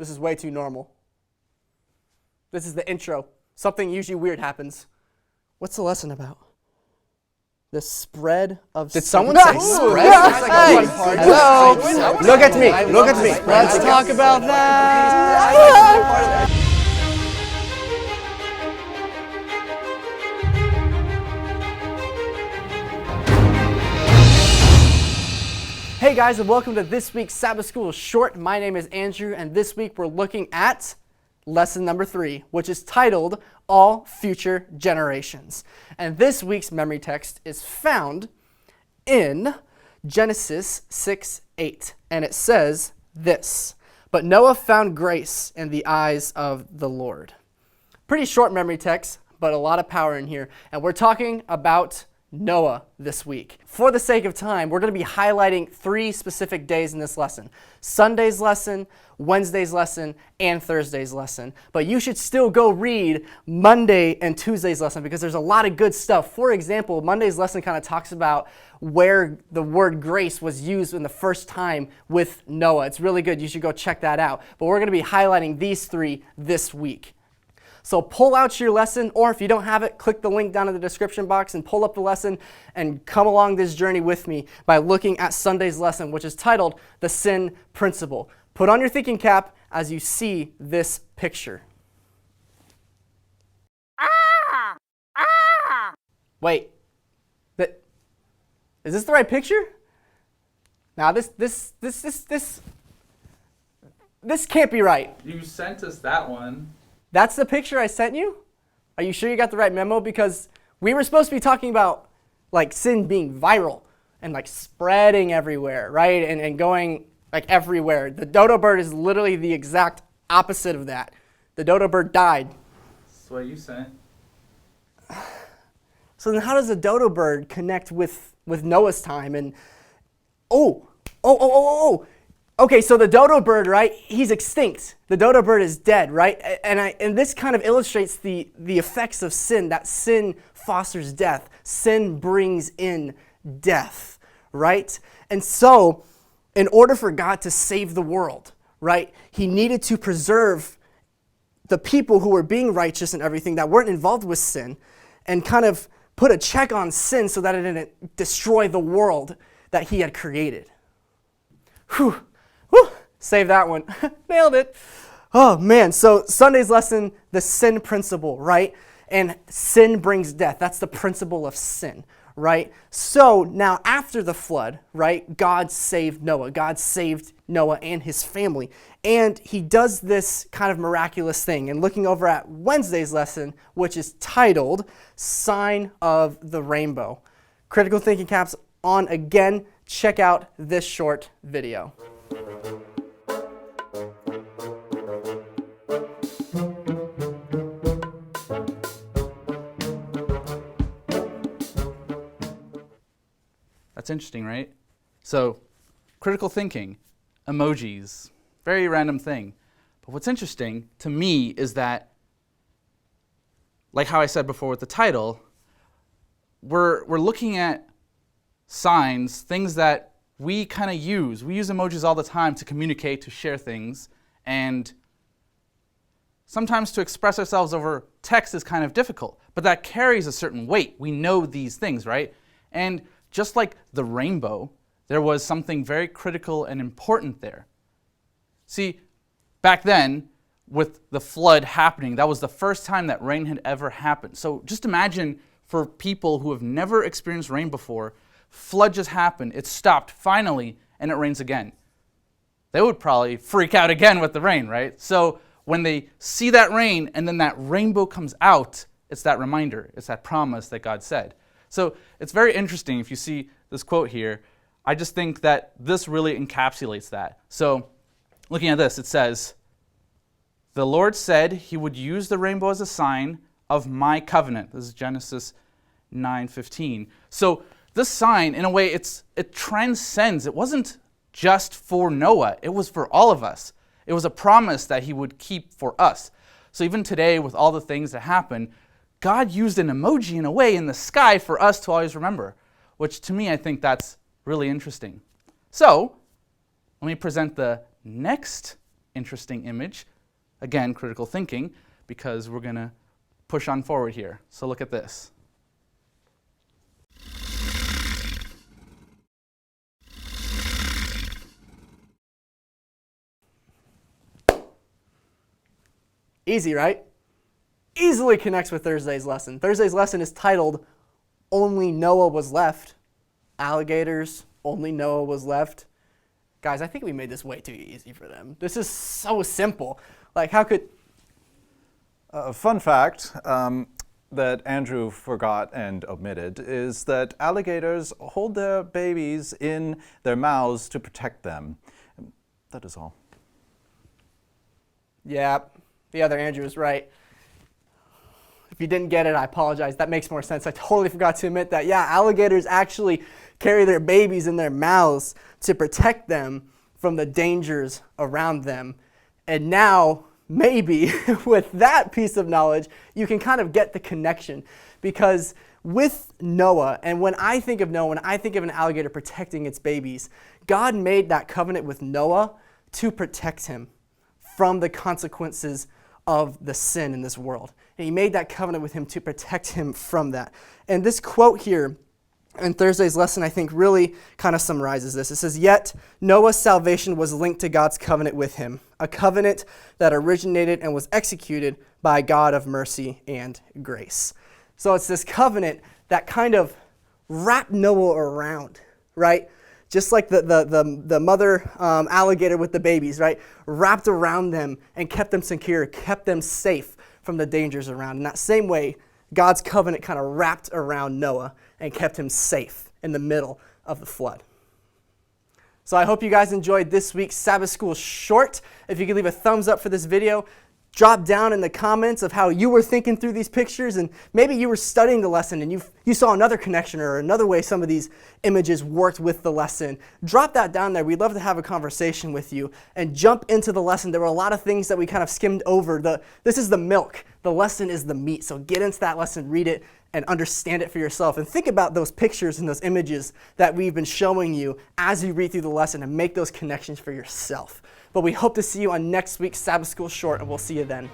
This is way too normal. This is the intro. Something usually weird happens. What's the lesson about? The spread of sin. Did someone say spread? Hey, hello. Look at me. Look at me. Let's talk about that. Hey guys, and welcome to this week's Sabbath School Short. My name is Andrew, and this week we're looking at lesson number 3, which is titled All Future Generations. And this week's memory text is found in Genesis 6:8, and it says this: "But Noah found grace in the eyes of the Lord." Pretty short memory text, but a lot of power in here. And we're talking about Noah this week. For the sake of time, we're going to be highlighting 3 specific days in this lesson: Sunday's lesson, Wednesday's lesson, and Thursday's lesson. But you should still go read Monday and Tuesday's lesson because there's a lot of good stuff. For example, Monday's lesson kind of talks about where the word grace was used in the first time with Noah. It's really good. You should go check that out. But we're going to be highlighting these 3 this week. So pull out your lesson, or if you don't have it, click the link down in the description box and pull up the lesson and come along this journey with me by looking at Sunday's lesson, which is titled The Sin Principle. Put on your thinking cap as you see this picture. Wait, is this the right picture? Now this can't be right. You sent us that one. That's the picture I sent you? Are you sure you got the right memo? Because we were supposed to be talking about like sin being viral and like spreading everywhere, right? And going like everywhere. The dodo bird is literally the exact opposite of that. The dodo bird died. That's what you sent. So then how does the dodo bird connect with Noah's time? And okay, so the dodo bird, right, he's extinct. The dodo bird is dead, right? And this kind of illustrates the effects of sin, that sin fosters death. Sin brings in death, right? And so, in order for God to save the world, right, he needed to preserve the people who were being righteous and everything that weren't involved with sin and kind of put a check on sin so that it didn't destroy the world that he had created. Whew. Whew, save that one. Nailed it. Oh man, so Sunday's lesson, the sin principle, right? And sin brings death. That's the principle of sin, right? So now after the flood, right, God saved Noah. God saved Noah and his family. And he does this kind of miraculous thing. And looking over at Wednesday's lesson, which is titled Sign of the Rainbow. Critical thinking caps on again. Check out this short video. That's interesting, right? So, critical thinking, emojis, very random thing. But what's interesting to me is that, like how I said before with the title, we're looking at signs, things that we kind of use. We use emojis all the time to communicate, to share things, and sometimes to express ourselves over text is kind of difficult, but that carries a certain weight. We know these things, right? And just like the rainbow, there was something very critical and important there. See, back then, with the flood happening, that was the first time that rain had ever happened. So just imagine for people who have never experienced rain before, flood just happened, it stopped finally, and it rains again. They would probably freak out again with the rain, right? So when they see that rain and then that rainbow comes out, it's that reminder, it's that promise that God said. So it's very interesting if you see this quote here. I just think that this really encapsulates that. So looking at this, it says, "The Lord said he would use the rainbow as a sign of my covenant." This is Genesis 9:15. So this sign, in a way, it transcends. It wasn't just for Noah. It was for all of us. It was a promise that he would keep for us. So even today, with all the things that happen, God used an emoji in a way in the sky for us to always remember, which to me, I think that's really interesting. So let me present the next interesting image. Again, critical thinking, because we're going to push on forward here. So look at this. Easy, right? Easily connects with Thursday's lesson. Thursday's lesson is titled, Only Noah Was Left. Alligators, only Noah was left. Guys, I think we made this way too easy for them. This is so simple. Like, how could... Fun fact that Andrew forgot and omitted is that alligators hold their babies in their mouths to protect them. That is all. Yeah, the other Andrew is right. If you didn't get it, I apologize. That makes more sense. I totally forgot to admit that. Yeah, alligators actually carry their babies in their mouths to protect them from the dangers around them. And now, maybe with that piece of knowledge, you can kind of get the connection. Because with Noah, and when I think of Noah, when I think of an alligator protecting its babies, God made that covenant with Noah to protect him from the consequences of the sin in this world. And he made that covenant with him to protect him from that. And this quote here in Thursday's lesson, I think, really kind of summarizes this. It says, "Yet Noah's salvation was linked to God's covenant with him, a covenant that originated and was executed by God of mercy and grace." So it's this covenant that kind of wrapped Noah around, right? Just like the mother alligator with the babies, right? Wrapped around them and kept them secure, kept them safe from the dangers around. In that same way, God's covenant kind of wrapped around Noah and kept him safe in the middle of the flood. So I hope you guys enjoyed this week's Sabbath School Short. If you could leave a thumbs up for this video, drop down in the comments of how you were thinking through these pictures, and maybe you were studying the lesson and you saw another connection or another way some of these images worked with the lesson. Drop that down there. We'd love to have a conversation with you and jump into the lesson. There were a lot of things that we kind of skimmed over. This is the milk. The lesson is the meat. So get into that lesson, read it, and understand it for yourself. And think about those pictures and those images that we've been showing you as you read through the lesson, and make those connections for yourself. But we hope to see you on next week's Sabbath School Short, and we'll see you then.